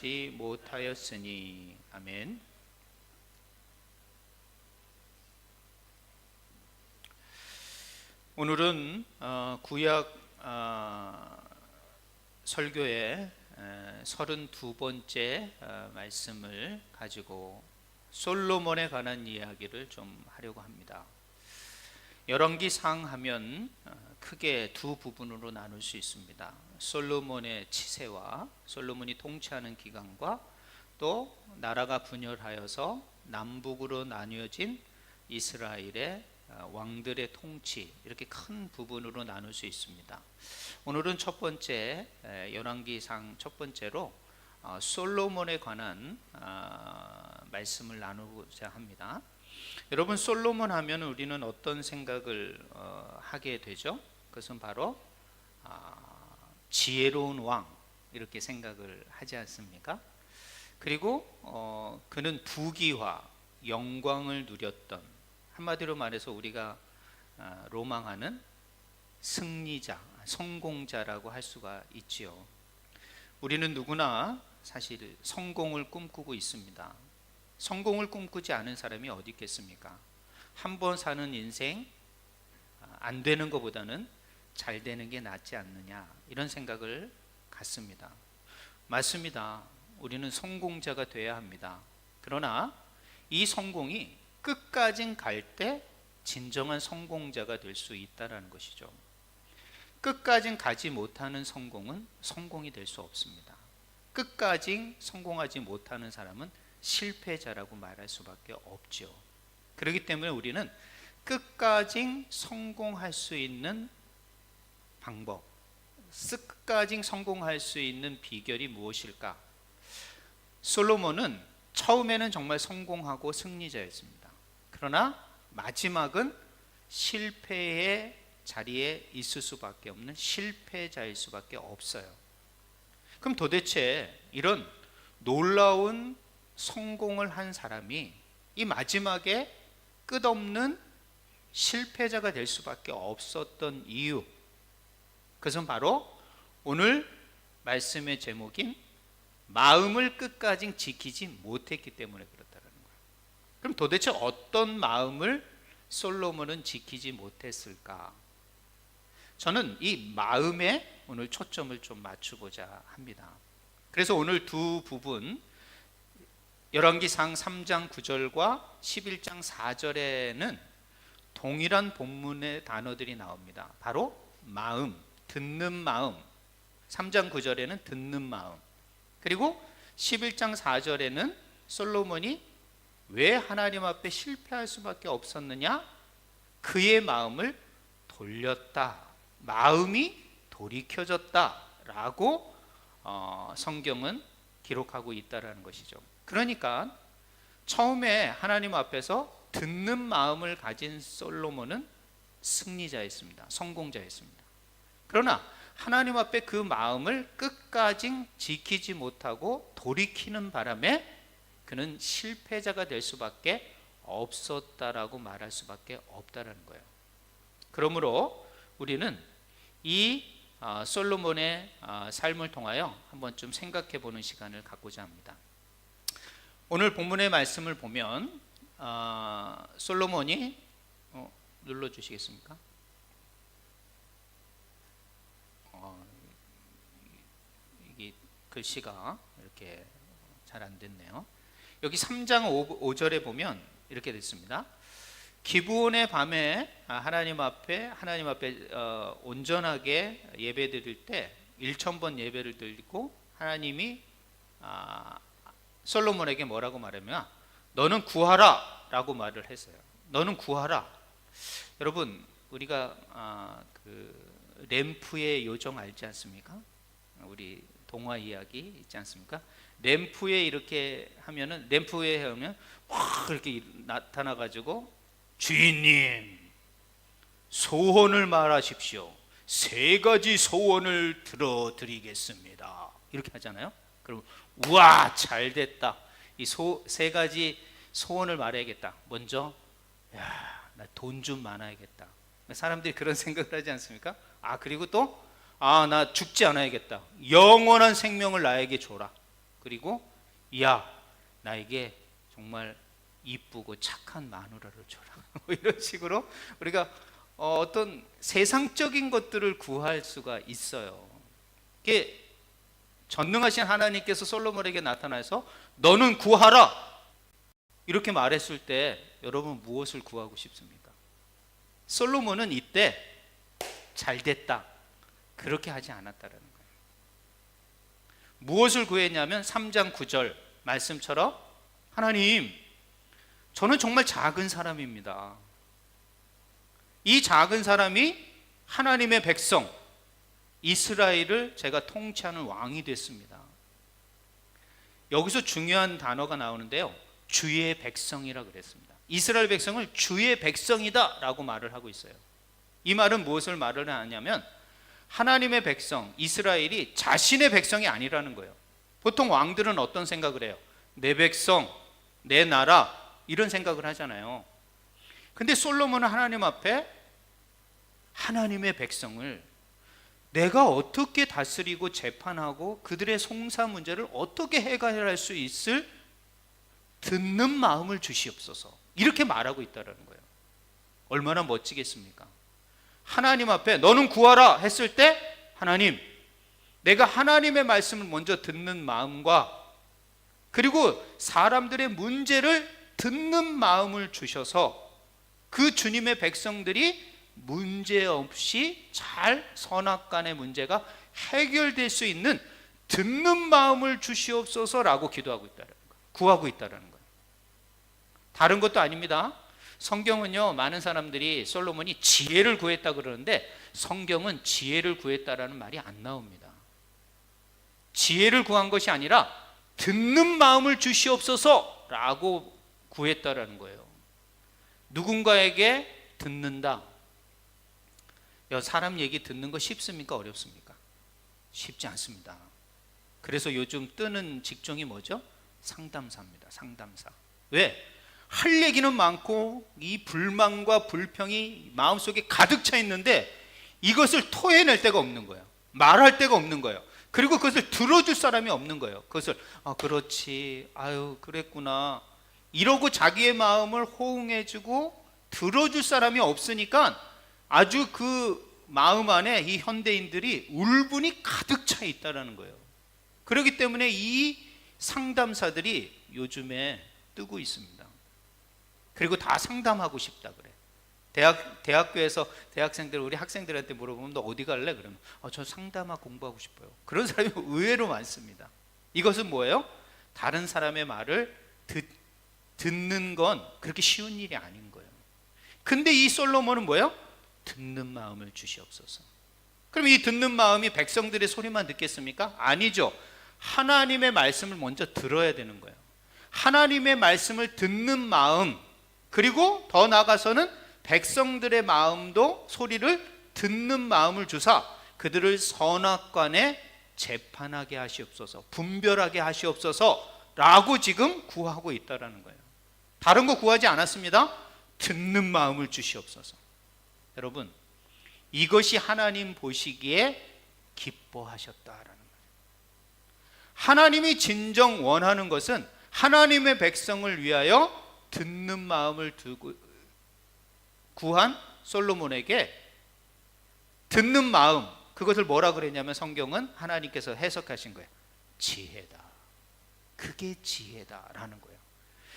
못하였으니. 아멘. 오늘은 구약 설교의 32번째 말씀을 가지고 솔로몬에 관한 이야기를 좀 하려고 합니다. 열왕기상 하면 크게 두 부분으로 나눌 수 있습니다. 솔로몬의 치세와 솔로몬이 통치하는 기간과 또 나라가 분열하여서 남북으로 나뉘어진 이스라엘의 왕들의 통치, 이렇게 큰 부분으로 나눌 수 있습니다. 오늘은 첫 번째, 열왕기상 첫 번째로 솔로몬에 관한 말씀을 나누고자 합니다. 여러분, 솔로몬 하면 우리는 어떤 생각을 하게 되죠? 그것은 바로 지혜로운 왕, 이렇게 생각을 하지 않습니까? 그리고 그는 부귀와 영광을 누렸던, 한마디로 말해서 우리가 로망하는 승리자, 성공자라고 할 수가 있지요. 우리는 누구나 사실 성공을 꿈꾸고 있습니다. 성공을 꿈꾸지 않은 사람이 어디 있겠습니까? 한 번 사는 인생, 안 되는 것보다는 잘 되는 게 낫지 않느냐, 이런 생각을 갖습니다. 맞습니다. 우리는 성공자가 돼야 합니다. 그러나 이 성공이 끝까지 갈 때 진정한 성공자가 될 수 있다는 것이죠. 끝까지 가지 못하는 성공은 성공이 될 수 없습니다. 끝까지 성공하지 못하는 사람은 실패자라고 말할 수밖에 없죠. 그렇기 때문에 우리는 끝까지 성공할 수 있는 방법, 끝까지 성공할 수 있는 비결이 무엇일까? 솔로몬은 처음에는 정말 성공하고 승리자였습니다. 그러나 마지막은 실패의 자리에 있을 수밖에 없는 실패자일 수밖에 없어요. 그럼 도대체 이런 놀라운 성공을 한 사람이 이 마지막에 끝없는 실패자가 될 수밖에 없었던 이유, 그것은 바로 오늘 말씀의 제목인 마음을 끝까지 지키지 못했기 때문에 그렇다는 거예요. 그럼 도대체 어떤 마음을 솔로몬은 지키지 못했을까? 저는 이 마음에 오늘 초점을 좀 맞추고자 합니다. 그래서 오늘 두 부분, 열왕기상 3장 9절과 11장 4절에는 동일한 본문의 단어들이 나옵니다. 바로 마음, 듣는 마음. 3장 9절에는 듣는 마음, 그리고 11장 4절에는 솔로몬이 왜 하나님 앞에 실패할 수밖에 없었느냐? 그의 마음을 돌렸다, 마음이 돌이켜졌다 라고 성경은 기록하고 있다는 것이죠. 그러니까 처음에 하나님 앞에서 듣는 마음을 가진 솔로몬은 승리자였습니다. 성공자였습니다. 그러나 하나님 앞에 그 마음을 끝까지 지키지 못하고 돌이키는 바람에 그는 실패자가 될 수밖에 없었다라고 말할 수밖에 없다라는 거예요. 그러므로 우리는 이 솔로몬의 삶을 통하여 한번 좀 생각해 보는 시간을 갖고자 합니다. 오늘 본문의 말씀을 보면 솔로몬이 눌러주시겠습니까? 이게 글씨가 이렇게 잘 안 됐네요. 여기 3장 5절에 보면 이렇게 됐습니다. 기브온의 밤에 하나님 앞에 온전하게 예배 드릴 때 1000번 예배를 드리고 하나님이 솔로몬에게 뭐라고 말하면 너는 구하라 라고 말을 했어요. 너는 구하라. 여러분, 우리가 그 램프의 요정 알지 않습니까? 우리 동화 이야기 있지 않습니까? 램프에 이렇게 하면은, 램프에 하면 확 이렇게 나타나 가지고 주인님 소원을 말하십시오. 3가지 소원을 들어드리겠습니다. 이렇게 하잖아요. 그럼 우와 잘 됐다. 이 3가지 소원을 말해야겠다. 먼저 나 돈 좀 많아야겠다. 사람들이 그런 생각을 하지 않습니까? 그리고 또 나 죽지 않아야겠다. 영원한 생명을 나에게 줘라. 그리고 야, 나에게 정말 이쁘고 착한 마누라를 줘라. 이런 식으로 우리가 어떤 세상적인 것들을 구할 수가 있어요. 이게 전능하신 하나님께서 솔로몬에게 나타나서 너는 구하라 이렇게 말했을 때 여러분 무엇을 구하고 싶습니까? 솔로몬은 이때 잘됐다 그렇게 하지 않았다라는 거예요. 무엇을 구했냐면 3장 9절 말씀처럼 하나님, 저는 정말 작은 사람입니다. 이 작은 사람이 하나님의 백성 이스라엘을 제가 통치하는 왕이 됐습니다. 여기서 중요한 단어가 나오는데요, 주의 백성이라 그랬습니다. 이스라엘 백성을 주의 백성이다 라고 말을 하고 있어요. 이 말은 무엇을 말을 하냐면 하나님의 백성 이스라엘이 자신의 백성이 아니라는 거예요. 보통 왕들은 어떤 생각을 해요? 내 백성, 내 나라 이런 생각을 하잖아요. 근데 솔로몬은 하나님 앞에 하나님의 백성을 내가 어떻게 다스리고 재판하고 그들의 송사 문제를 어떻게 해결할 수 있을 듣는 마음을 주시옵소서 이렇게 말하고 있다는 거예요. 얼마나 멋지겠습니까? 하나님 앞에 너는 구하라 했을 때 하나님, 내가 하나님의 말씀을 먼저 듣는 마음과 그리고 사람들의 문제를 듣는 마음을 주셔서 그 주님의 백성들이 문제없이 잘 선악간의 문제가 해결될 수 있는 듣는 마음을 주시옵소서라고 기도하고 있다는 거예요. 구하고 있다는 거예요. 다른 것도 아닙니다. 성경은요, 많은 사람들이 솔로몬이 지혜를 구했다 그러는데 성경은 지혜를 구했다라는 말이 안 나옵니다. 지혜를 구한 것이 아니라 듣는 마음을 주시옵소서라고 구했다라는 거예요. 누군가에게 듣는다. 사람 얘기 듣는 거 쉽습니까? 어렵습니까? 쉽지 않습니다. 그래서 요즘 뜨는 직종이 뭐죠? 상담사입니다. 상담사. 왜? 할 얘기는 많고 이 불만과 불평이 마음속에 가득 차 있는데 이것을 토해낼 데가 없는 거예요. 말할 데가 없는 거예요. 그리고 그것을 들어줄 사람이 없는 거예요. 그것을 그렇지, 아유 그랬구나 이러고 자기의 마음을 호응해주고 들어줄 사람이 없으니까 아주 그 마음 안에 이 현대인들이 울분이 가득 차 있다는 거예요. 그렇기 때문에 이 상담사들이 요즘에 뜨고 있습니다. 그리고 다 상담하고 싶다 그래. 대학교에서 대학생들 우리 학생들한테 물어보면 너 어디 갈래? 그러면 저 상담학 공부하고 싶어요. 그런 사람이 의외로 많습니다. 이것은 뭐예요? 다른 사람의 말을 듣는 건 그렇게 쉬운 일이 아닌 거예요. 근데 이 솔로몬은 뭐예요? 듣는 마음을 주시옵소서. 그럼 이 듣는 마음이 백성들의 소리만 듣겠습니까? 아니죠. 하나님의 말씀을 먼저 들어야 되는 거예요. 하나님의 말씀을 듣는 마음, 그리고 더 나아가서는 백성들의 마음도 소리를 듣는 마음을 주사 그들을 선악간에 재판하게 하시옵소서, 분별하게 하시옵소서 라고 지금 구하고 있다는 거예요. 다른 거 구하지 않았습니다. 듣는 마음을 주시옵소서. 여러분, 이것이 하나님 보시기에 기뻐하셨다라는 거예요. 하나님이 진정 원하는 것은 하나님의 백성을 위하여 듣는 마음을 두고 구한 솔로몬에게 듣는 마음, 그것을 뭐라 그랬냐면 성경은 하나님께서 해석하신 거예요. 지혜다. 그게 지혜다라는 거예요.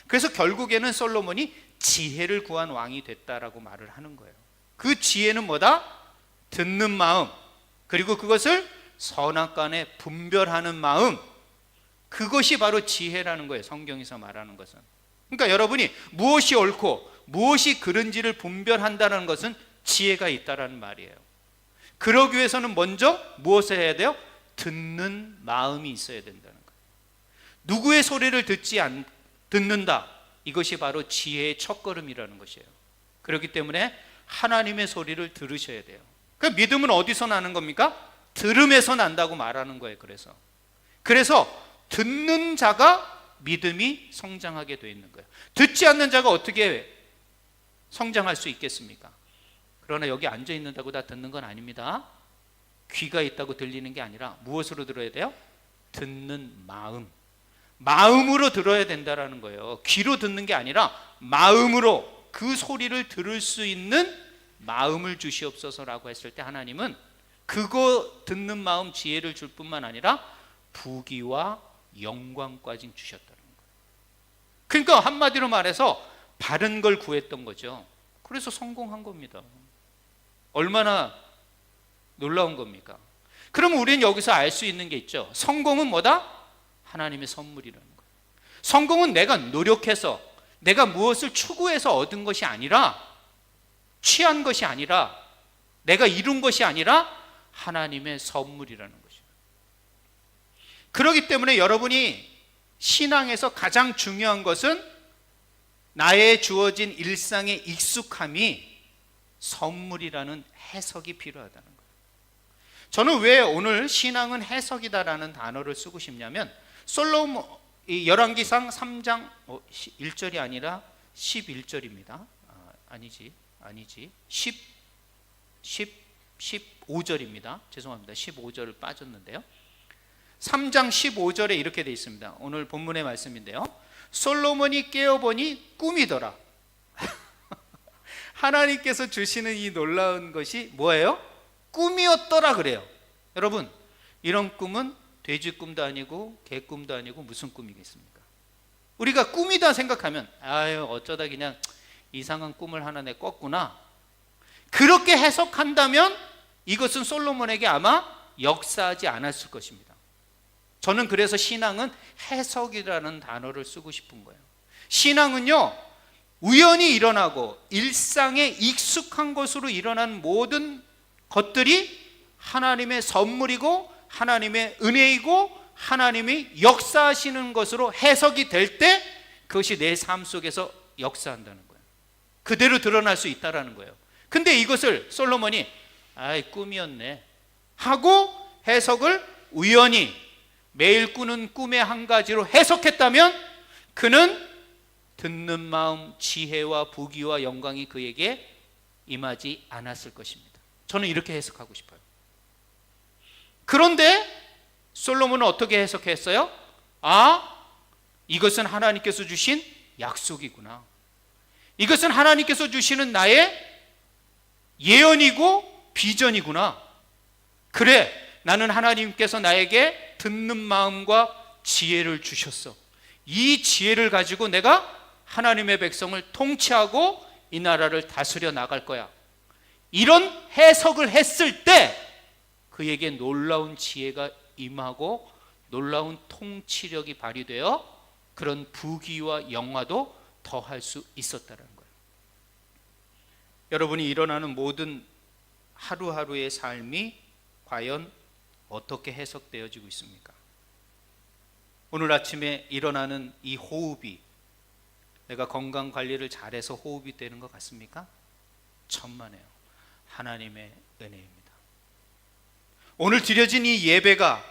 그래서 결국에는 솔로몬이 지혜를 구한 왕이 됐다라고 말을 하는 거예요. 그 지혜는 뭐다? 듣는 마음, 그리고 그것을 선악간에 분별하는 마음, 그것이 바로 지혜라는 거예요. 성경에서 말하는 것은. 그러니까 여러분이 무엇이 옳고 무엇이 그른지를 분별한다는 것은 지혜가 있다라는 말이에요. 그러기 위해서는 먼저 무엇을 해야 돼요? 듣는 마음이 있어야 된다는 거예요. 누구의 소리를 듣는다. 이것이 바로 지혜의 첫걸음이라는 것이에요. 그렇기 때문에 하나님의 소리를 들으셔야 돼요. 그 믿음은 어디서 나는 겁니까? 들음에서 난다고 말하는 거예요. 그래서 듣는 자가 믿음이 성장하게 되어 있는 거예요. 듣지 않는 자가 어떻게 성장할 수 있겠습니까? 그러나 여기 앉아 있는다고 다 듣는 건 아닙니다. 귀가 있다고 들리는 게 아니라 무엇으로 들어야 돼요? 듣는 마음, 마음으로 들어야 된다라는 거예요. 귀로 듣는 게 아니라 마음으로 그 소리를 들을 수 있는 마음을 주시옵소서라고 했을 때 하나님은 그거 듣는 마음 지혜를 줄 뿐만 아니라 부귀와 영광까지 주셨다는 거예요. 그러니까 한마디로 말해서 바른 걸 구했던 거죠. 그래서 성공한 겁니다. 얼마나 놀라운 겁니까? 그러면 우리는 여기서 알 수 있는 게 있죠. 성공은 뭐다? 하나님의 선물이라는 거예요. 성공은 내가 노력해서 내가 무엇을 추구해서 얻은 것이 아니라, 취한 것이 아니라, 내가 이룬 것이 아니라 하나님의 선물이라는 거죠. 그렇기 때문에 여러분이 신앙에서 가장 중요한 것은 나의 주어진 일상의 익숙함이 선물이라는 해석이 필요하다는 거예요. 저는 왜 오늘 신앙은 해석이다라는 단어를 쓰고 싶냐면, 솔로몬 열왕기상 3장 1절이 아니라 11절입니다. 아니지 15절입니다. 죄송합니다. 15절을 빠졌는데요. 3장 15절에 이렇게 되어 있습니다. 오늘 본문의 말씀인데요. 솔로몬이 깨어보니 꿈이더라. 하나님께서 주시는 이 놀라운 것이 뭐예요? 꿈이었더라 그래요. 여러분, 이런 꿈은 돼지 꿈도 아니고 개 꿈도 아니고 무슨 꿈이겠습니까? 우리가 꿈이다 생각하면 아유 어쩌다 그냥 이상한 꿈을 하나 내 꿨구나, 그렇게 해석한다면 이것은 솔로몬에게 아마 역사하지 않았을 것입니다. 저는 그래서 신앙은 해석이라는 단어를 쓰고 싶은 거예요. 신앙은요, 우연히 일어나고 일상에 익숙한 것으로 일어난 모든 것들이 하나님의 선물이고 하나님의 은혜이고 하나님이 역사하시는 것으로 해석이 될 때 그것이 내 삶 속에서 역사한다는 거예요. 그대로 드러날 수 있다는 거예요. 근데 이것을 솔로몬이 아이 꿈이었네 하고 해석을 우연히 매일 꾸는 꿈의 한 가지로 해석했다면 그는 듣는 마음, 지혜와 부귀와 영광이 그에게 임하지 않았을 것입니다. 저는 이렇게 해석하고 싶어요. 그런데 솔로몬은 어떻게 해석했어요? 아, 이것은 하나님께서 주신 약속이구나. 이것은 하나님께서 주시는 나의 예언이고 비전이구나. 그래, 나는 하나님께서 나에게 듣는 마음과 지혜를 주셨어. 이 지혜를 가지고 내가 하나님의 백성을 통치하고 이 나라를 다스려 나갈 거야. 이런 해석을 했을 때 그에게 놀라운 지혜가 임하고 놀라운 통치력이 발휘되어 그런 부귀와 영화도 더할 수 있었다는 거예요. 여러분이 일어나는 모든 하루하루의 삶이 과연 어떻게 해석되어지고 있습니까? 오늘 아침에 일어나는 이 호흡이 내가 건강 관리를 잘해서 호흡이 되는 것 같습니까? 천만에요. 하나님의 은혜입니다. 오늘 드려진 이 예배가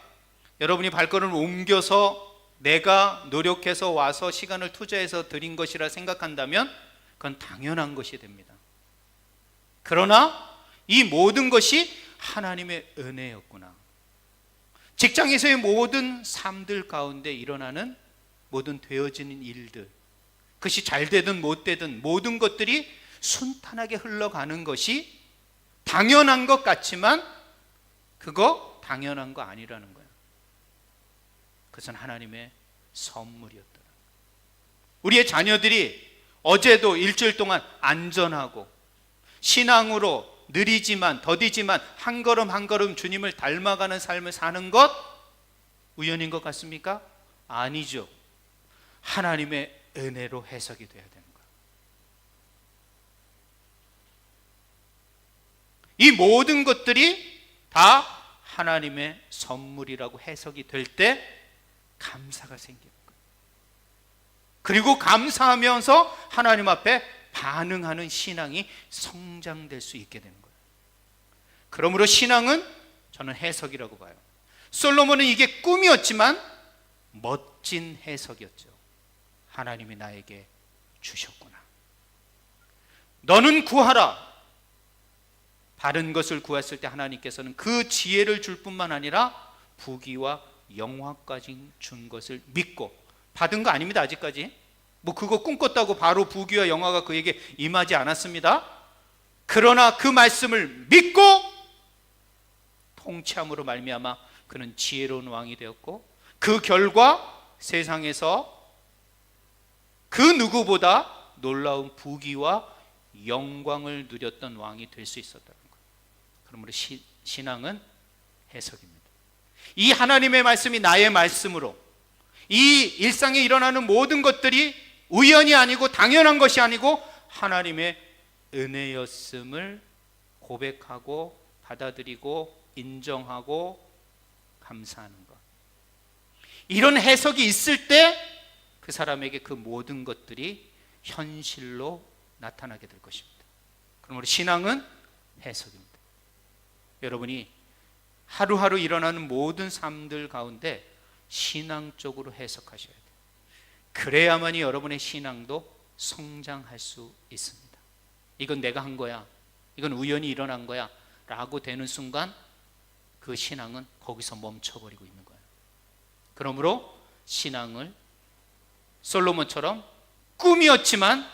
여러분이 발걸음을 옮겨서 내가 노력해서 와서 시간을 투자해서 드린 것이라 생각한다면 그건 당연한 것이 됩니다. 그러나 이 모든 것이 하나님의 은혜였구나. 직장에서의 모든 삶들 가운데 일어나는 모든 되어지는 일들, 그것이 잘 되든 못 되든 모든 것들이 순탄하게 흘러가는 것이 당연한 것 같지만 그거 당연한 거 아니라는 거예요. 그것은 하나님의 선물이었더라. 우리의 자녀들이 어제도 일주일 동안 안전하고 신앙으로 느리지만 더디지만 한 걸음 한 걸음 주님을 닮아가는 삶을 사는 것 우연인 것 같습니까? 아니죠. 하나님의 은혜로 해석이 돼야 되는 거예요. 이 모든 것들이 다 하나님의 선물이라고 해석이 될 때 감사가 생기는 거예요. 그리고 감사하면서 하나님 앞에 반응하는 신앙이 성장될 수 있게 되는 거예요. 그러므로 신앙은 저는 해석이라고 봐요. 솔로몬은 이게 꿈이었지만 멋진 해석이었죠. 하나님이 나에게 주셨구나. 너는 구하라. 바른 것을 구했을 때 하나님께서는 그 지혜를 줄 뿐만 아니라 부귀와 영화까지 준 것을 믿고 받은 거 아닙니다. 아직까지 뭐 그거 꿈꿨다고 바로 부귀와 영화가 그에게 임하지 않았습니다. 그러나 그 말씀을 믿고 통치함으로 말미암아 그는 지혜로운 왕이 되었고, 그 결과 세상에서 그 누구보다 놀라운 부귀와 영광을 누렸던 왕이 될 수 있었다는 거예요. 그러므로 신앙은 해석입니다. 이 하나님의 말씀이 나의 말씀으로, 이 일상에 일어나는 모든 것들이 우연이 아니고 당연한 것이 아니고 하나님의 은혜였음을 고백하고 받아들이고 인정하고 감사하는 것. 이런 해석이 있을 때 그 사람에게 그 모든 것들이 현실로 나타나게 될 것입니다. 그러므로 신앙은 해석입니다. 여러분이 하루하루 일어나는 모든 삶들 가운데 신앙적으로 해석하셔야 돼요. 그래야만이 여러분의 신앙도 성장할 수 있습니다. 이건 내가 한 거야, 이건 우연히 일어난 거야 라고 되는 순간 그 신앙은 거기서 멈춰버리고 있는 거예요. 그러므로 신앙을 솔로몬처럼 꿈이었지만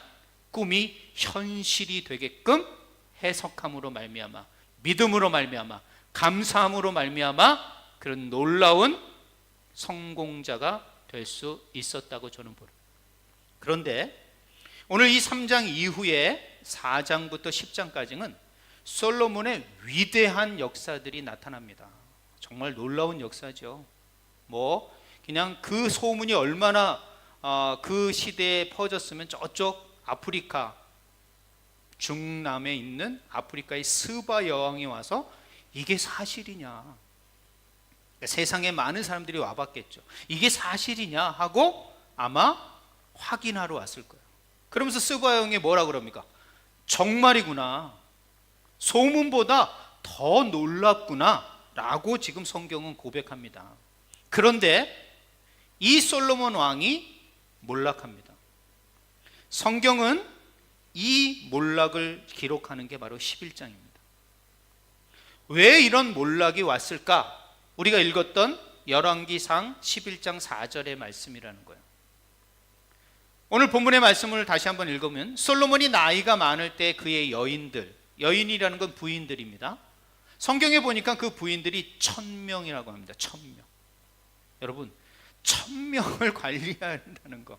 꿈이 현실이 되게끔 해석함으로 말미암아, 믿음으로 말미암아, 감사함으로 말미암아 그런 놀라운 성공자가 될 수 있었다고 저는 보여요. 그런데 오늘 이 3장 이후에 4장부터 10장까지는 솔로몬의 위대한 역사들이 나타납니다. 정말 놀라운 역사죠. 뭐 그냥 그 소문이 얼마나 그 시대에 퍼졌으면 저쪽 아프리카 중남에 있는 아프리카의 스바 여왕이 와서 이게 사실이냐, 세상에 많은 사람들이 와봤겠죠. 이게 사실이냐 하고 아마 확인하러 왔을 거예요. 그러면서 스바 여왕이 뭐라 그럽니까? 정말이구나, 소문보다 더 놀랍구나 라고 지금 성경은 고백합니다. 그런데 이 솔로몬 왕이 몰락합니다. 성경은 이 몰락을 기록하는 게 바로 11장입니다. 왜 이런 몰락이 왔을까? 우리가 읽었던 열왕기상 11장 4절의 말씀이라는 거예요. 오늘 본문의 말씀을 다시 한번 읽으면 솔로몬이 나이가 많을 때 그의 여인들, 여인이라는 건 부인들입니다. 성경에 보니까 그 부인들이 1000명이라고 합니다. 1000명. 여러분 1000명을 관리해야 한다는 거,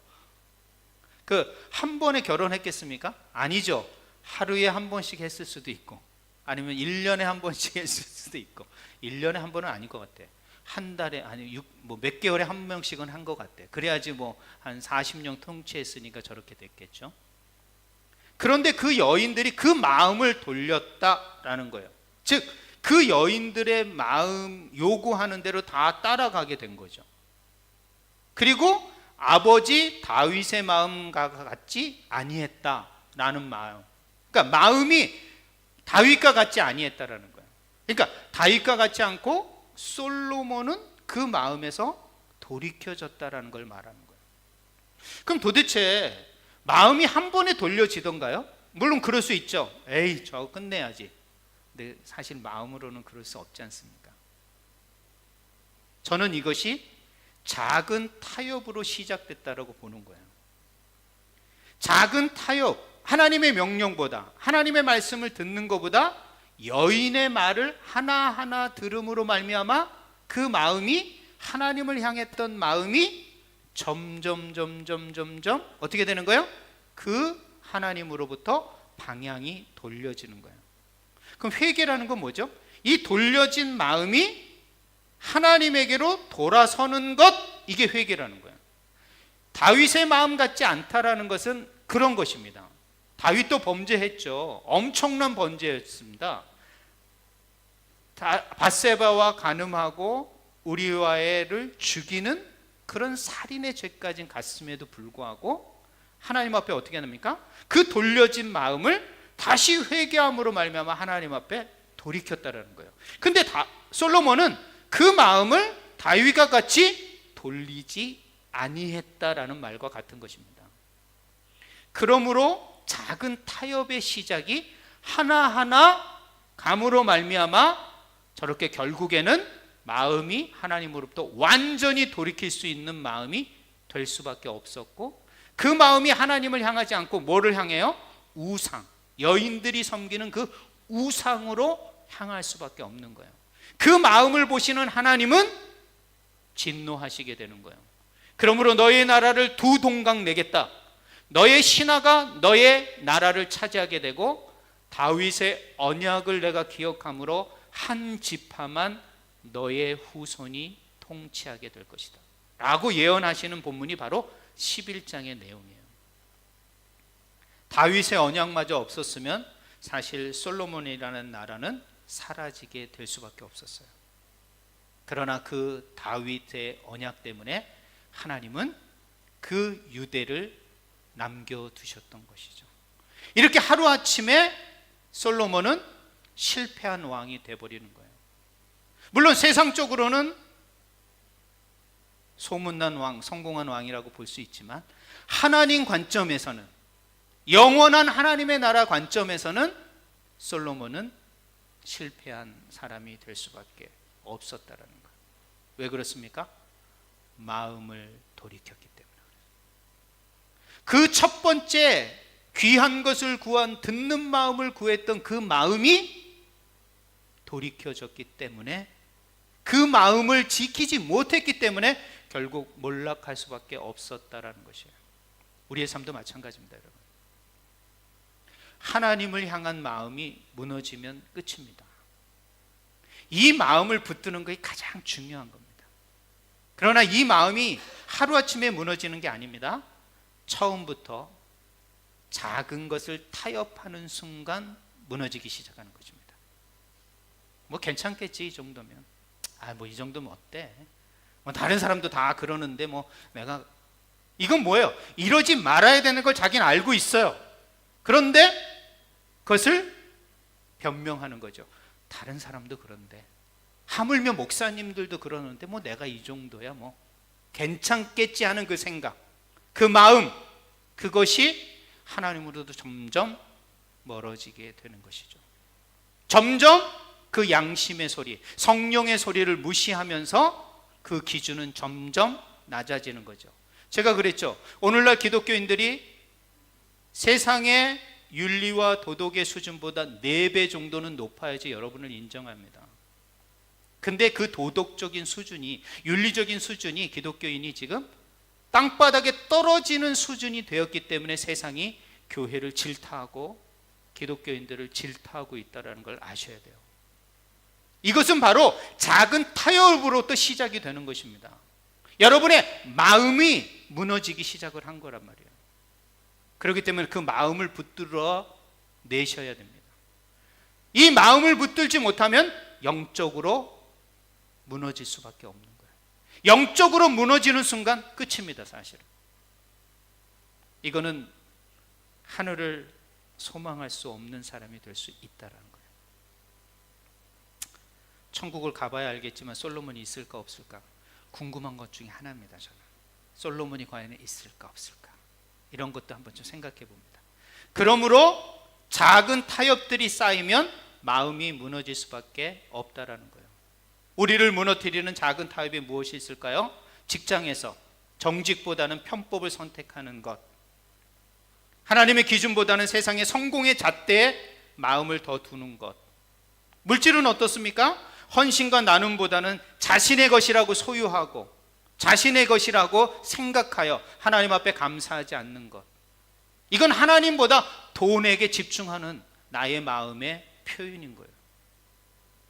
한 번에 결혼했겠습니까? 아니죠. 하루에 한 번씩 했을 수도 있고 아니면 1년에 한 번씩 했을 수도 있고, 1년에 한 번은 아닐 것 같아. 한 달에 아니 몇 개월에 한 명씩은 한 것 같아. 그래야지 뭐 한 40년 통치했으니까 저렇게 됐겠죠. 그런데 그 여인들이 그 마음을 돌렸다라는 거예요. 즉 그 여인들의 마음 요구하는 대로 다 따라가게 된 거죠. 그리고 아버지 다윗의 마음과 같지 아니했다라는 마음, 그러니까 마음이 다윗과 같지 아니했다라는 거예요. 그러니까 다윗과 같지 않고 솔로몬은 그 마음에서 돌이켜졌다라는 걸 말하는 거예요. 그럼 도대체 마음이 한 번에 돌려지던가요? 물론 그럴 수 있죠. 에이 저거 끝내야지. 근데 사실 마음으로는 그럴 수 없지 않습니까? 저는 이것이 작은 타협으로 시작됐다라고 보는 거예요. 작은 타협, 하나님의 명령보다, 하나님의 말씀을 듣는 것보다 여인의 말을 하나하나 들음으로 말미암아 그 마음이, 하나님을 향했던 마음이 점점 어떻게 되는 거예요? 그 하나님으로부터 방향이 돌려지는 거예요. 그럼 회개라는 건 뭐죠? 이 돌려진 마음이 하나님에게로 돌아서는 것, 이게 회개라는 거예요. 다윗의 마음 같지 않다라는 것은 그런 것입니다. 다윗도 범죄했죠. 엄청난 범죄였습니다. 밧세바와 간음하고 우리와를 죽이는 그런 살인의 죄까지는 갔음에도 불구하고 하나님 앞에 어떻게 합니까? 그 돌려진 마음을 다시 회개함으로 말미암아 하나님 앞에 돌이켰다라는 거예요. 근데 솔로몬은 그 마음을 다윗과 같이 돌리지 아니했다라는 말과 같은 것입니다. 그러므로 작은 타협의 시작이 하나하나 감으로 말미암아 저렇게 결국에는 마음이 하나님으로부터 완전히 돌이킬 수 있는 마음이 될 수밖에 없었고, 그 마음이 하나님을 향하지 않고 뭐를 향해요? 우상, 여인들이 섬기는 그 우상으로 향할 수밖에 없는 거예요. 그 마음을 보시는 하나님은 진노하시게 되는 거예요. 그러므로 너의 나라를 두 동강 내겠다. 너의 신하가 너의 나라를 차지하게 되고 다윗의 언약을 내가 기억함으로 한 지파만 너의 후손이 통치하게 될 것이다 라고 예언하시는 본문이 바로 11장의 내용이에요. 다윗의 언약마저 없었으면 사실 솔로몬이라는 나라는 사라지게 될 수밖에 없었어요. 그러나 그 다윗의 언약 때문에 하나님은 그 유대를 남겨두셨던 것이죠. 이렇게 하루아침에 솔로몬은 실패한 왕이 되어버리는 거예요. 물론 세상적으로는 소문난 왕, 성공한 왕이라고 볼 수 있지만 하나님 관점에서는, 영원한 하나님의 나라 관점에서는 솔로몬은 실패한 사람이 될 수밖에 없었다라는 거예요. 왜 그렇습니까? 마음을 돌이켰기 때문에. 그 첫 번째 귀한 것을 구한 듣는 마음을 구했던 그 마음이 돌이켜졌기 때문에, 그 마음을 지키지 못했기 때문에 결국 몰락할 수밖에 없었다라는 것이에요. 우리의 삶도 마찬가지입니다, 여러분. 하나님을 향한 마음이 무너지면 끝입니다. 이 마음을 붙드는 것이 가장 중요한 겁니다. 그러나 이 마음이 하루아침에 무너지는 게 아닙니다. 처음부터 작은 것을 타협하는 순간 무너지기 시작하는 것입니다. 뭐 괜찮겠지 이 정도면, 뭐 이 정도면 어때, 뭐 다른 사람도 다 그러는데 뭐 내가, 이건 뭐예요? 이러지 말아야 되는 걸 자기는 알고 있어요. 그런데 그것을 변명하는 거죠. 다른 사람도 그런데, 하물며 목사님들도 그러는데 뭐 내가 이 정도야 뭐 괜찮겠지 하는 그 생각, 그 마음, 그것이 하나님으로도 점점 멀어지게 되는 것이죠. 점점 그 양심의 소리, 성령의 소리를 무시하면서 그 기준은 점점 낮아지는 거죠. 제가 그랬죠. 오늘날 기독교인들이 세상의 윤리와 도덕의 수준보다 4배 정도는 높아야지 여러분을 인정합니다. 근데 그 도덕적인 수준이, 윤리적인 수준이 기독교인이 지금 땅바닥에 떨어지는 수준이 되었기 때문에 세상이 교회를 질타하고 기독교인들을 질타하고 있다는 걸 아셔야 돼요. 이것은 바로 작은 타협으로부터 시작이 되는 것입니다. 여러분의 마음이 무너지기 시작을 한 거란 말이에요. 그렇기 때문에 그 마음을 붙들어 내셔야 됩니다. 이 마음을 붙들지 못하면 영적으로 무너질 수밖에 없는 거예요. 영적으로 무너지는 순간 끝입니다, 사실은. 이거는 하늘을 소망할 수 없는 사람이 될 수 있다는 거예요. 천국을 가봐야 알겠지만 솔로몬이 있을까 없을까 궁금한 것 중에 하나입니다. 저는 솔로몬이 과연 있을까 없을까, 이런 것도 한번 좀 생각해 봅니다. 그러므로 작은 타협들이 쌓이면 마음이 무너질 수밖에 없다라는 거예요. 우리를 무너뜨리는 작은 타협이 무엇이 있을까요? 직장에서 정직보다는 편법을 선택하는 것, 하나님의 기준보다는 세상의 성공의 잣대에 마음을 더 두는 것. 물질은 어떻습니까? 헌신과 나눔보다는 자신의 것이라고 소유하고 자신의 것이라고 생각하여 하나님 앞에 감사하지 않는 것. 이건 하나님보다 돈에게 집중하는 나의 마음의 표현인 거예요.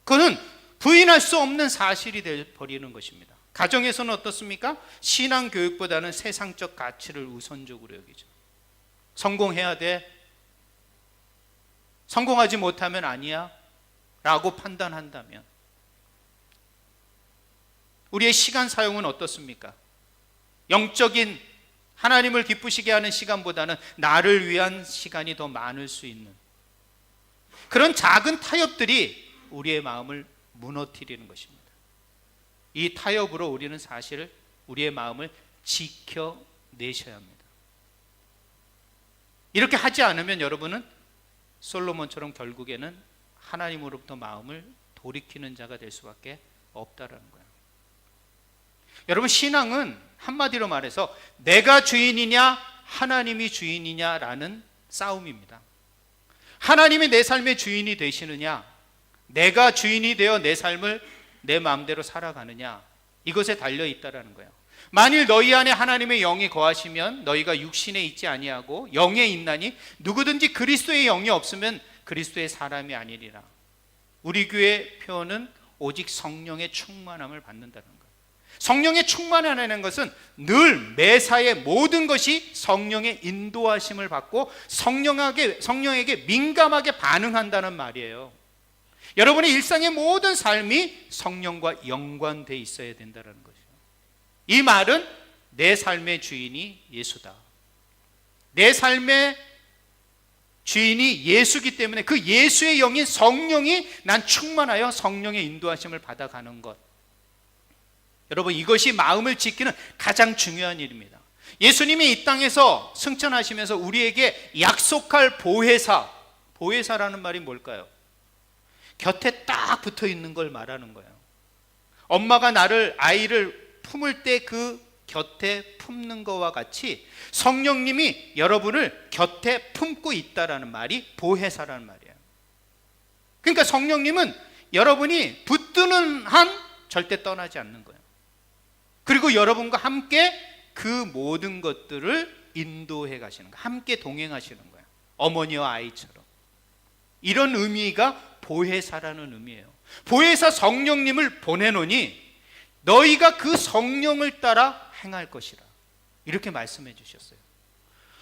그거는 부인할 수 없는 사실이 되어버리는 것입니다. 가정에서는 어떻습니까? 신앙교육보다는 세상적 가치를 우선적으로 여기죠. 성공해야 돼, 성공하지 못하면 아니야 라고 판단한다면, 우리의 시간 사용은 어떻습니까? 영적인 하나님을 기쁘시게 하는 시간보다는 나를 위한 시간이 더 많을 수 있는 그런 작은 타협들이 우리의 마음을 무너뜨리는 것입니다. 이 타협으로 우리는 사실 우리의 마음을 지켜내셔야 합니다. 이렇게 하지 않으면 여러분은 솔로몬처럼 결국에는 하나님으로부터 마음을 돌이키는 자가 될 수밖에 없다라는 거예요. 여러분, 신앙은 한마디로 말해서 내가 주인이냐 하나님이 주인이냐라는 싸움입니다. 하나님이 내 삶의 주인이 되시느냐, 내가 주인이 되어 내 삶을 내 마음대로 살아가느냐, 이것에 달려 있다라는 거예요. 만일 너희 안에 하나님의 영이 거하시면 너희가 육신에 있지 아니하고 영에 있나니 누구든지 그리스도의 영이 없으면 그리스도의 사람이 아니리라. 우리 교회 표현은 오직 성령의 충만함을 받는다는 거예요. 성령의 충만이라는 것은 늘 매사에 모든 것이 성령의 인도하심을 받고 성령에게 민감하게 반응한다는 말이에요. 여러분의 일상의 모든 삶이 성령과 연관되어 있어야 된다는 것이죠. 이 말은 내 삶의 주인이 예수다. 내 삶의 주인이 예수기 때문에 그 예수의 영인 성령이 난 충만하여 성령의 인도하심을 받아가는 것. 여러분, 이것이 마음을 지키는 가장 중요한 일입니다. 예수님이 이 땅에서 승천하시면서 우리에게 약속할 보혜사라는 말이 뭘까요? 곁에 딱 붙어 있는 걸 말하는 거예요. 엄마가 아이를 품을 때 그 곁에 품는 것과 같이 성령님이 여러분을 곁에 품고 있다라는 말이 보혜사라는 말이에요. 그러니까 성령님은 여러분이 붙드는 한 절대 떠나지 않는 거예요. 그리고 여러분과 함께 그 모든 것들을 인도해 가시는 거예요. 함께 동행하시는 거예요. 어머니와 아이처럼. 이런 의미가 보혜사라는 의미예요. 보혜사 성령님을 보내노니 너희가 그 성령을 따라 행할 것이라, 이렇게 말씀해 주셨어요.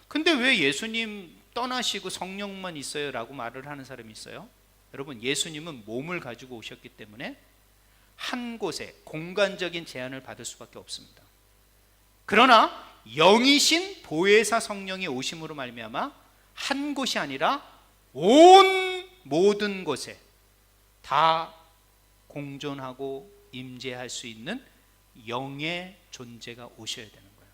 근데 왜 예수님 떠나시고 성령만 있어요? 라고 말을 하는 사람이 있어요. 여러분, 예수님은 몸을 가지고 오셨기 때문에 한 곳에 공간적인 제한을 받을 수밖에 없습니다. 그러나 영이신 보혜사 성령이 오심으로 말미암아 한 곳이 아니라 모든 곳에 다 공존하고 임재할 수 있는 영의 존재가 오셔야 되는 거예요.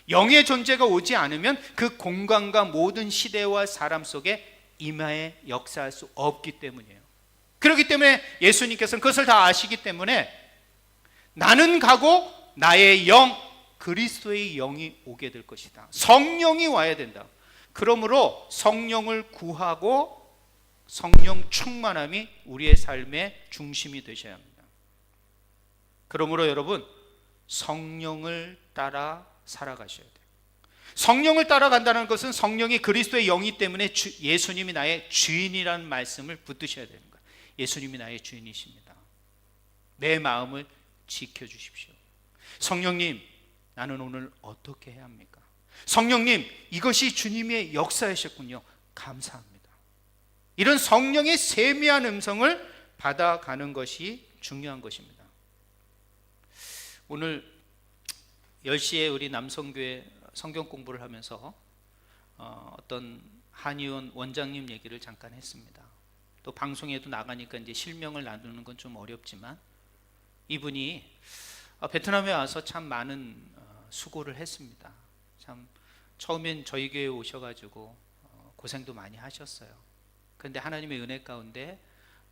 영의 존재가 오지 않으면 그 공간과 모든 시대와 사람 속에 임하에 역사할 수 없기 때문이에요. 그렇기 때문에 예수님께서는 그것을 다 아시기 때문에 나는 가고 나의 영, 그리스도의 영이 오게 될 것이다. 성령이 와야 된다. 그러므로 성령을 구하고 성령 충만함이 우리의 삶의 중심이 되셔야 합니다. 그러므로 여러분, 성령을 따라 살아가셔야 돼요. 성령을 따라간다는 것은 성령이 그리스도의 영이기 때문에 예수님이 나의 주인이라는 말씀을 붙드셔야 되는 거예요. 예수님이 나의 주인이십니다. 내 마음을 지켜주십시오. 성령님, 나는 오늘 어떻게 해야 합니까? 성령님, 이것이 주님의 역사이셨군요. 감사합니다. 이런 성령의 세미한 음성을 받아가는 것이 중요한 것입니다. 오늘 10시에 우리 남성교회 성경 공부를 하면서 어떤 한의원 원장님 얘기를 잠깐 했습니다. 또 방송에도 나가니까 이제 실명을 나누는 건 좀 어렵지만 이분이 베트남에 와서 참 많은 수고를 했습니다. 참 처음엔 저희 교회에 오셔가지고 고생도 많이 하셨어요. 그런데 하나님의 은혜 가운데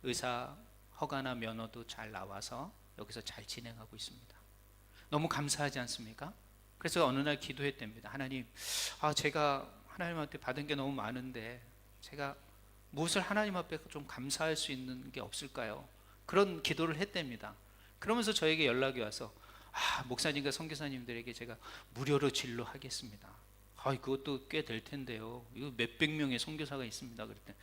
의사 허가나 면허도 잘 나와서 여기서 잘 진행하고 있습니다. 너무 감사하지 않습니까? 그래서 어느 날 기도했답니다. 하나님, 제가 하나님한테 받은 게 너무 많은데 제가 무엇을 하나님 앞에 좀 감사할 수 있는 게 없을까요? 그런 기도를 했답니다. 그러면서 저에게 연락이 와서 목사님과 선교사님들에게 제가 무료로 진로하겠습니다. 그것도 꽤 될 텐데요. 이거 몇백 명의 선교사가 있습니다. 그랬더니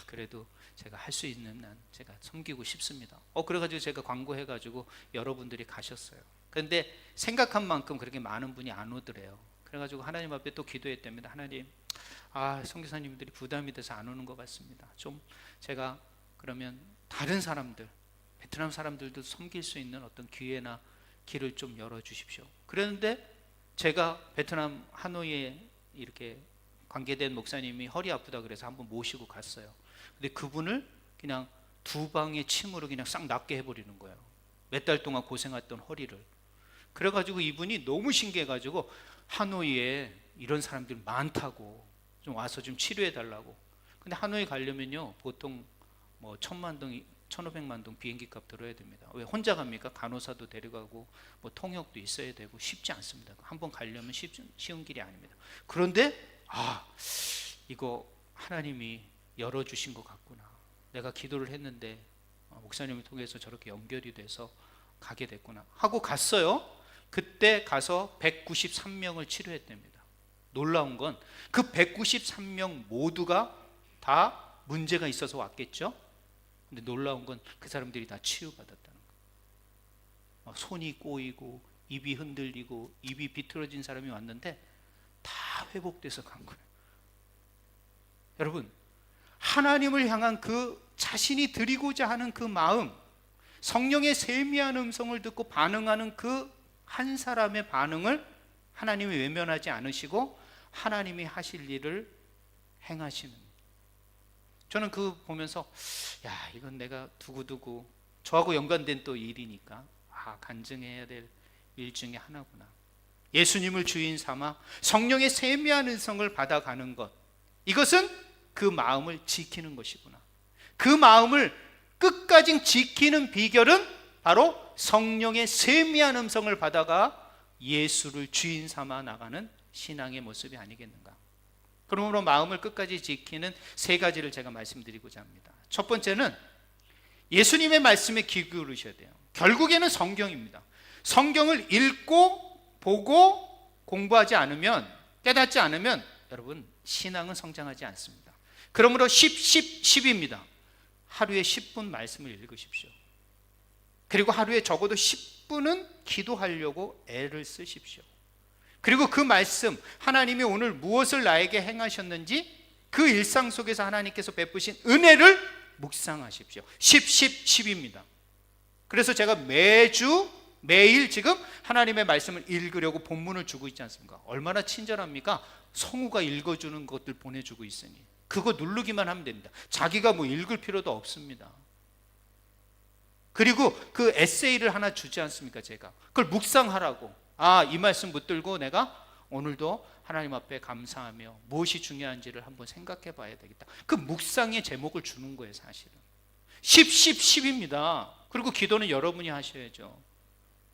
그래도 제가 할 수 있는 한 제가 섬기고 싶습니다. 그래가지고 제가 광고해가지고 여러분들이 가셨어요. 그런데 생각한 만큼 그렇게 많은 분이 안 오더래요. 그래가지고 하나님 앞에 또 기도했답니다. 하나님, 선교사님들이 부담이 돼서 안 오는 것 같습니다. 좀 제가 그러면 다른 사람들, 베트남 사람들도 섬길 수 있는 어떤 기회나 길을 좀 열어주십시오. 그랬는데 제가 베트남 하노이에 이렇게 관계된 목사님이 허리 아프다 그래서 한번 모시고 갔어요. 근데 그분을 그냥 두 방의 침으로 그냥 싹 낫게 해버리는 거예요. 몇 달 동안 고생했던 허리를. 그래가지고 이분이 너무 신기해가지고 하노이에 이런 사람들 많다고 좀 와서 좀 치료해 달라고. 근데 하노이 가려면요 보통 뭐 1,000만 동, 1,500만 동 비행기 값 들어야 됩니다. 왜 혼자 갑니까? 간호사도 데려가고 뭐 통역도 있어야 되고 쉽지 않습니다. 한번 가려면 쉬운 길이 아닙니다. 그런데 이거 하나님이 열어주신 것 같구나. 내가 기도를 했는데 목사님을 통해서 저렇게 연결이 돼서 가게 됐구나 하고 갔어요. 그때 가서 193명을 치료했답니다. 놀라운 건 그 193명 모두가 다 문제가 있어서 왔겠죠. 근데 놀라운 건 그 사람들이 다 치유받았다는 거예요. 손이 꼬이고 입이 흔들리고 입이 비틀어진 사람이 왔는데 다 회복돼서 간 거예요. 여러분, 하나님을 향한 그 자신이 드리고자 하는 그 마음, 성령의 세미한 음성을 듣고 반응하는 그 한 사람의 반응을 하나님이 외면하지 않으시고 하나님이 하실 일을 행하시는, 저는 그 보면서 이건 내가 두고두고 저하고 연관된 또 일이니까 간증해야 될 일 중에 하나구나. 예수님을 주인 삼아 성령의 세미한 음성을 받아가는 것, 이것은 그 마음을 지키는 것이구나. 그 마음을 끝까지 지키는 비결은 바로 성령의 세미한 음성을 받아가 예수를 주인 삼아 나가는 신앙의 모습이 아니겠는가. 그러므로 마음을 끝까지 지키는 세 가지를 제가 말씀드리고자 합니다. 첫 번째는 예수님의 말씀에 귀 기울이셔야 돼요. 결국에는 성경입니다. 성경을 읽고 보고 공부하지 않으면, 깨닫지 않으면 여러분 신앙은 성장하지 않습니다. 그러므로 10입니다. 하루에 10분 말씀을 읽으십시오. 그리고 하루에 적어도 10분은 기도하려고 애를 쓰십시오. 그리고 그 말씀, 하나님이 오늘 무엇을 나에게 행하셨는지 그 일상 속에서 하나님께서 베푸신 은혜를 묵상하십시오. 10입니다. 그래서 제가 매일 지금 하나님의 말씀을 읽으려고 본문을 주고 있지 않습니까? 얼마나 친절합니까? 성우가 읽어주는 것들 보내주고 있으니 그거 누르기만 하면 됩니다. 자기가 읽을 필요도 없습니다. 그리고 그 에세이를 하나 주지 않습니까? 제가 그걸 묵상하라고. 이 말씀 붙들고 내가 오늘도 하나님 앞에 감사하며 무엇이 중요한지를 한번 생각해 봐야 되겠다. 그 묵상의 제목을 주는 거예요. 사실은 10입니다. 그리고 기도는 여러분이 하셔야죠.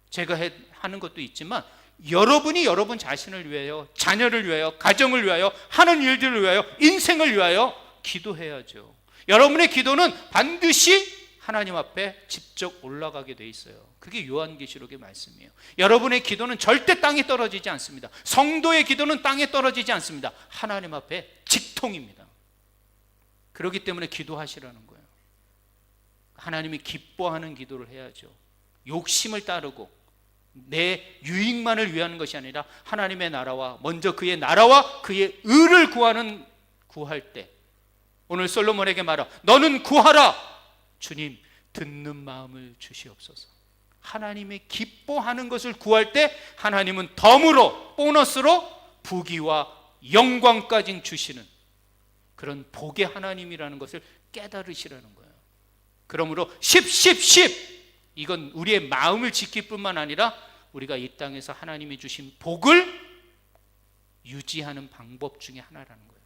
제가 하는 것도 있지만 여러분이 여러분 자신을 위하여, 자녀를 위하여, 가정을 위하여, 하는 일들을 위하여, 인생을 위하여 기도해야죠. 여러분의 기도는 반드시 하나님 앞에 직접 올라가게 돼 있어요. 그게 요한계시록의 말씀이에요. 여러분의 기도는 절대 땅에 떨어지지 않습니다. 성도의 기도는 땅에 떨어지지 않습니다. 하나님 앞에 직통입니다. 그렇기 때문에 기도하시라는 거예요. 하나님이 기뻐하는 기도를 해야죠. 욕심을 따르고 내 유익만을 위하는 것이 아니라 하나님의 나라와, 먼저 그의 나라와 그의 의를 구할 때, 오늘 솔로몬에게 말하, 너는 구하라. 주님, 듣는 마음을 주시옵소서. 하나님이 기뻐하는 것을 구할 때 하나님은 덤으로, 보너스로 부귀와 영광까지 주시는 그런 복의 하나님이라는 것을 깨달으시라는 거예요. 그러므로 10 이건 우리의 마음을 지킬 뿐만 아니라 우리가 이 땅에서 하나님이 주신 복을 유지하는 방법 중에 하나라는 거예요.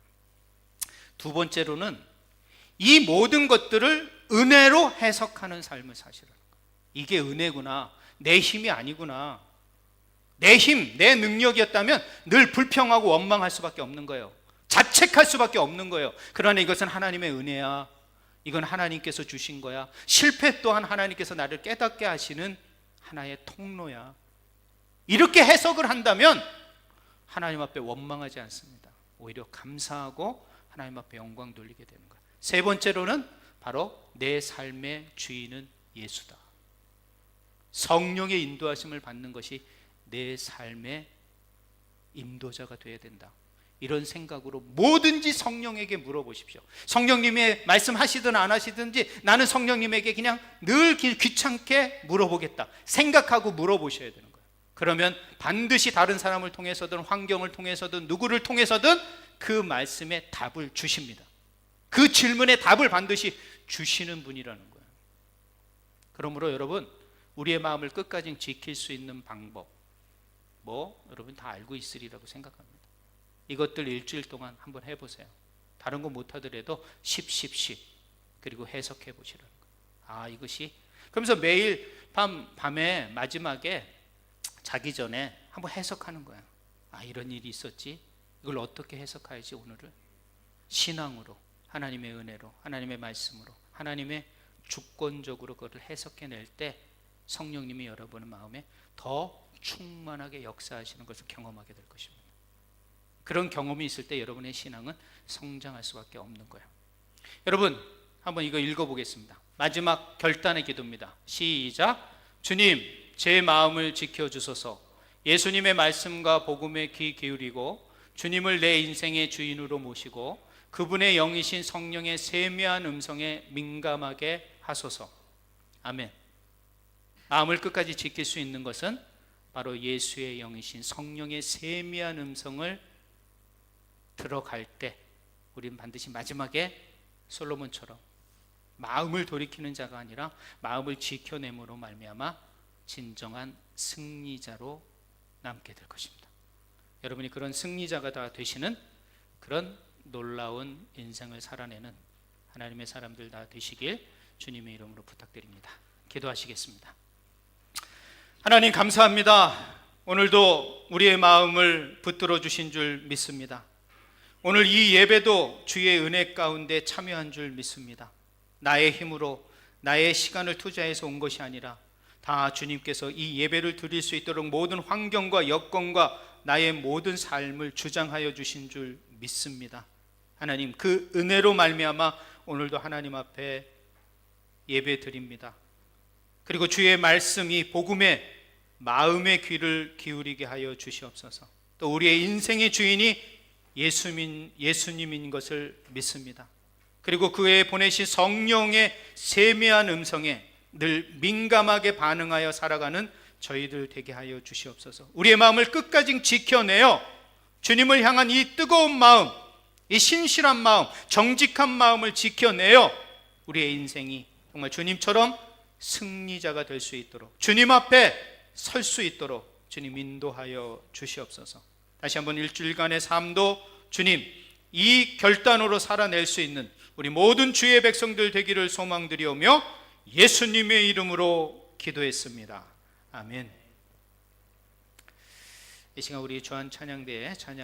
두 번째로는 이 모든 것들을 은혜로 해석하는 삶을 사시라는 거예요. 이게 은혜구나, 내 힘이 아니구나. 내 힘, 내 능력이었다면 늘 불평하고 원망할 수밖에 없는 거예요. 자책할 수밖에 없는 거예요. 그러나 이것은 하나님의 은혜야. 이건 하나님께서 주신 거야. 실패 또한 하나님께서 나를 깨닫게 하시는 하나의 통로야. 이렇게 해석을 한다면 하나님 앞에 원망하지 않습니다. 오히려 감사하고 하나님 앞에 영광 돌리게 되는 거야. 세 번째로는 바로 내 삶의 주인은 예수다. 성령의 인도하심을 받는 것이 내 삶의 인도자가 되어야 된다. 이런 생각으로 뭐든지 성령에게 물어보십시오. 성령님의 말씀하시든 안 하시든지 나는 성령님에게 그냥 늘 귀찮게 물어보겠다 생각하고 물어보셔야 되는 거예요. 그러면 반드시 다른 사람을 통해서든 환경을 통해서든 누구를 통해서든 그 말씀에 답을 주십니다. 그 질문에 답을 반드시 주시는 분이라는 거예요. 그러므로 여러분, 우리의 마음을 끝까지 지킬 수 있는 방법, 여러분 다 알고 있으리라고 생각합니다. 이것들 일주일 동안 한번 해보세요. 다른 거 못하더라도 10 그리고 해석해 보시라는 거예요. 이것이 그러면서 매일 밤에 마지막에 자기 전에 한번 해석하는 거야. 이런 일이 있었지. 이걸 어떻게 해석해야지 오늘을 신앙으로, 하나님의 은혜로, 하나님의 말씀으로, 하나님의 주권적으로 그것을 해석해낼 때 성령님이 여러분의 마음에 더 충만하게 역사하시는 것을 경험하게 될 것입니다. 그런 경험이 있을 때 여러분의 신앙은 성장할 수밖에 없는 거예요. 여러분 한번 이거 읽어보겠습니다. 마지막 결단의 기도입니다. 시작. 주님, 제 마음을 지켜주소서. 예수님의 말씀과 복음에 귀 기울이고 주님을 내 인생의 주인으로 모시고 그분의 영이신 성령의 세미한 음성에 민감하게 하소서. 아멘. 마음을 끝까지 지킬 수 있는 것은 바로 예수의 영이신 성령의 세미한 음성을 들어갈 때 우리는 반드시 마지막에 솔로몬처럼 마음을 돌이키는 자가 아니라 마음을 지켜냄으로 말미암아 진정한 승리자로 남게 될 것입니다. 여러분이 그런 승리자가 다 되시는 그런 놀라운 인생을 살아내는 하나님의 사람들 다 되시길 주님의 이름으로 부탁드립니다. 기도하시겠습니다. 하나님 감사합니다. 오늘도 우리의 마음을 붙들어 주신 줄 믿습니다. 오늘 이 예배도 주의 은혜 가운데 참여한 줄 믿습니다. 나의 힘으로 나의 시간을 투자해서 온 것이 아니라 다 주님께서 이 예배를 드릴 수 있도록 모든 환경과 여건과 나의 모든 삶을 주장하여 주신 줄 믿습니다. 하나님 그 은혜로 말미암아 오늘도 하나님 앞에 예배 드립니다. 그리고 주의 말씀이 복음에 마음의 귀를 기울이게 하여 주시옵소서. 또 우리의 인생의 주인이 예수님인 것을 믿습니다. 그리고 그의 보내신 성령의 세미한 음성에 늘 민감하게 반응하여 살아가는 저희들 되게 하여 주시옵소서. 우리의 마음을 끝까지 지켜내어 주님을 향한 이 뜨거운 마음, 이 신실한 마음, 정직한 마음을 지켜내어 우리의 인생이 정말 주님처럼 승리자가 될 수 있도록 주님 앞에 설 수 있도록 주님 인도하여 주시옵소서. 다시 한번 일주일간의 삶도 주님 이 결단으로 살아낼 수 있는 우리 모든 주의 백성들 되기를 소망드리오며 예수님의 이름으로 기도했습니다. 아멘. 이 시간 우리 주한 찬양대의 찬양